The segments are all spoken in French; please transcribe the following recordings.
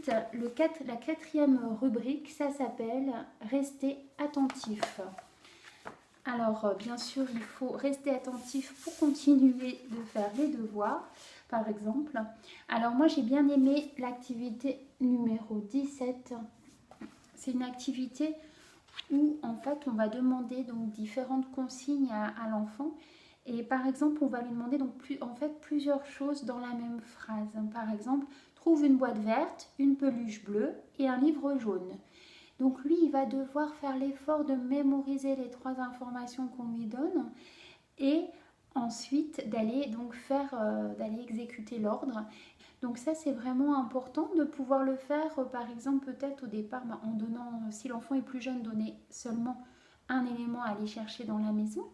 Ensuite, la quatrième rubrique, ça s'appelle « Rester attentif ». Alors, bien sûr, il faut rester attentif pour continuer de faire les devoirs, par exemple. Alors, moi, j'ai bien aimé l'activité numéro 17. C'est une activité où, en fait, on va demander donc différentes consignes à l'enfant. Et par exemple, on va lui demander donc plusieurs choses dans la même phrase. Par exemple, trouve une boîte verte, une peluche bleue et un livre jaune. Donc lui, il va devoir faire l'effort de mémoriser les 3 informations qu'on lui donne et ensuite d'aller d'aller exécuter l'ordre. Donc ça, c'est vraiment important de pouvoir le faire, par exemple, peut-être au départ, en donnant, si l'enfant est plus jeune, donner seulement un élément à aller chercher dans la maison.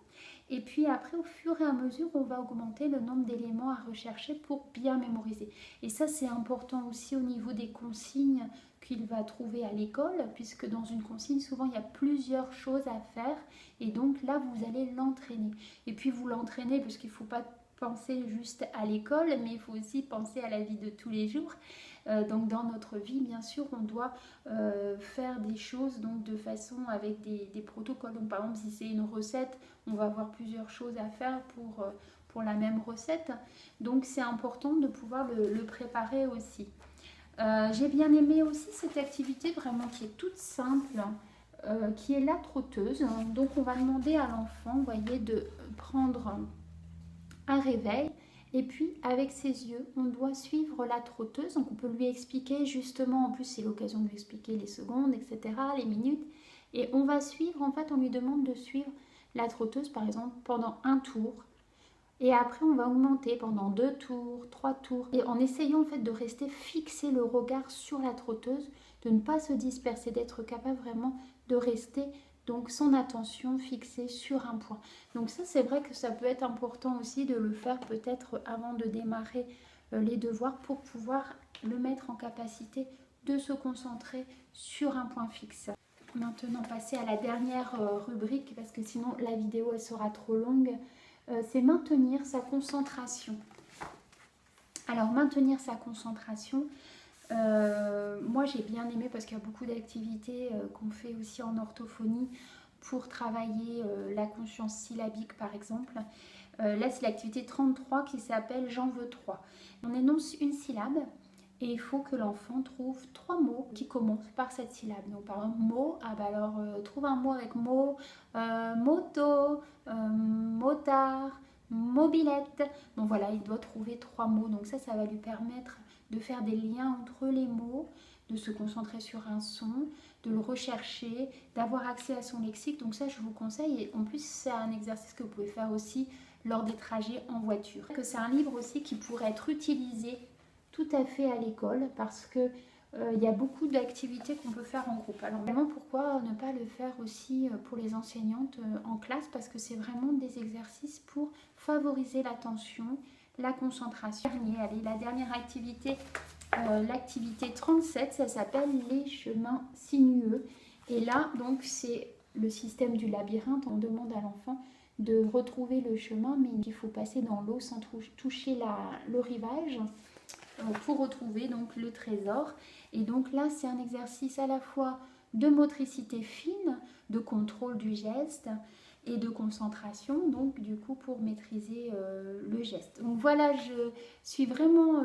Et puis après, au fur et à mesure, on va augmenter le nombre d'éléments à rechercher pour bien mémoriser. Et ça, c'est important aussi au niveau des consignes qu'il va trouver à l'école, puisque dans une consigne, souvent, il y a plusieurs choses à faire. Et donc là, vous allez l'entraîner. Et puis, vous l'entraînez, parce qu'il ne faut pas penser juste à l'école, mais il faut aussi penser à la vie de tous les jours. Donc dans notre vie, bien sûr, on doit faire des choses donc, de façon avec des protocoles. Donc par exemple, si c'est une recette, on va avoir plusieurs choses à faire pour la même recette. Donc c'est important de pouvoir le préparer aussi. J'ai bien aimé aussi cette activité vraiment qui est toute simple, qui est la trotteuse. Donc on va demander à l'enfant, vous voyez, de prendre un réveil. Et puis, avec ses yeux, on doit suivre la trotteuse. Donc, on peut lui expliquer justement, en plus, c'est l'occasion de lui expliquer les secondes, etc., les minutes. Et on va suivre, en fait, on lui demande de suivre la trotteuse, par exemple, pendant un tour. Et après, on va augmenter pendant 2 tours, 3 tours. Et en essayant, en fait, de rester fixer le regard sur la trotteuse, de ne pas se disperser, d'être capable vraiment de rester donc son attention fixée sur un point. Donc ça, c'est vrai que ça peut être important aussi de le faire peut-être avant de démarrer les devoirs pour pouvoir le mettre en capacité de se concentrer sur un point fixe. Maintenant, passer à la dernière rubrique parce que sinon la vidéo elle sera trop longue. C'est maintenir sa concentration. Alors, maintenir sa concentration, moi j'ai bien aimé parce qu'il y a beaucoup d'activités qu'on fait aussi en orthophonie pour travailler la conscience syllabique par exemple. Là c'est l'activité 33 qui s'appelle J'en veux 3. On énonce une syllabe et il faut que l'enfant trouve 3 mots qui commencent par cette syllabe. Donc par exemple mot, trouve un mot avec mot, moto, motard, mobilette. Donc voilà, il doit trouver 3 mots. Donc ça va lui permettre de faire des liens entre les mots, de se concentrer sur un son, de le rechercher, d'avoir accès à son lexique. Donc ça, je vous conseille. Et en plus, c'est un exercice que vous pouvez faire aussi lors des trajets en voiture. C'est un livre aussi qui pourrait être utilisé tout à fait à l'école parce que il y a beaucoup d'activités qu'on peut faire en groupe. Alors vraiment, pourquoi ne pas le faire aussi pour les enseignantes en classe? Parce que c'est vraiment des exercices pour favoriser l'attention, la concentration. Allez, la dernière activité, l'activité 37, ça s'appelle les chemins sinueux. Et là, donc, c'est le système du labyrinthe. On demande à l'enfant de retrouver le chemin, mais il faut passer dans l'eau sans toucher le rivage pour retrouver donc le trésor. Et donc là, c'est un exercice à la fois de motricité fine, de contrôle du geste et de concentration, donc du coup pour maîtriser le geste. Donc voilà, je suis vraiment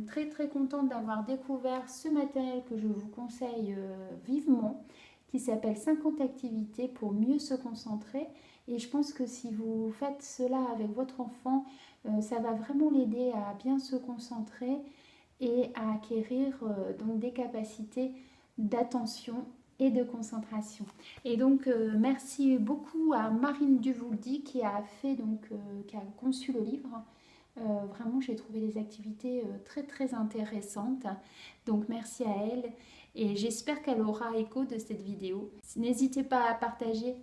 très très contente d'avoir découvert ce matériel que je vous conseille vivement, qui s'appelle 50 activités pour mieux se concentrer. Et je pense que si vous faites cela avec votre enfant, ça va vraiment l'aider à bien se concentrer et à acquérir donc des capacités d'attention et de concentration. Et donc merci beaucoup à Marine Duvouldy qui a conçu le livre. Vraiment, j'ai trouvé les activités très très intéressantes. Donc merci à elle et j'espère qu'elle aura écho de cette vidéo. N'hésitez pas à partager